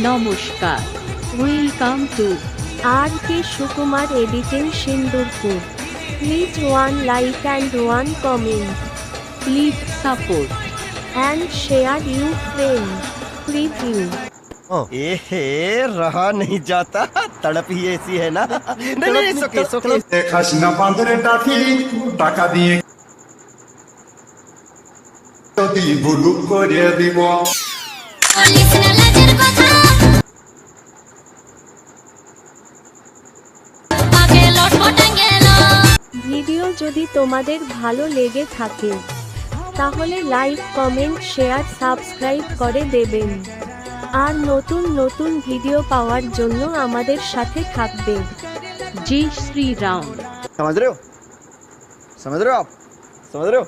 নমস্কার, welcome to R K Sukumar editing Sindurpur. Please one like and one comment, please support and share you friend, preview. एहे रहा नहीं जाता, तड़प ही ऐसी है ना। नहीं सोके খাস না বাঁধরে টাকি টাকা দিয়ে যদি বুলুক করে দিব ভিডিও যদি তোমাদের ভালো লেগে থাকে তাহলে লাইক, কমেন্ট, শেয়ার, সাবস্ক্রাইব করে দেবেন। আর নতুন নতুন ভিডিও পাওয়ার জন্য আমাদের সাথে থাকবেন। জয় শ্রী রাম। समझ रहे हो आप समझ रहे हो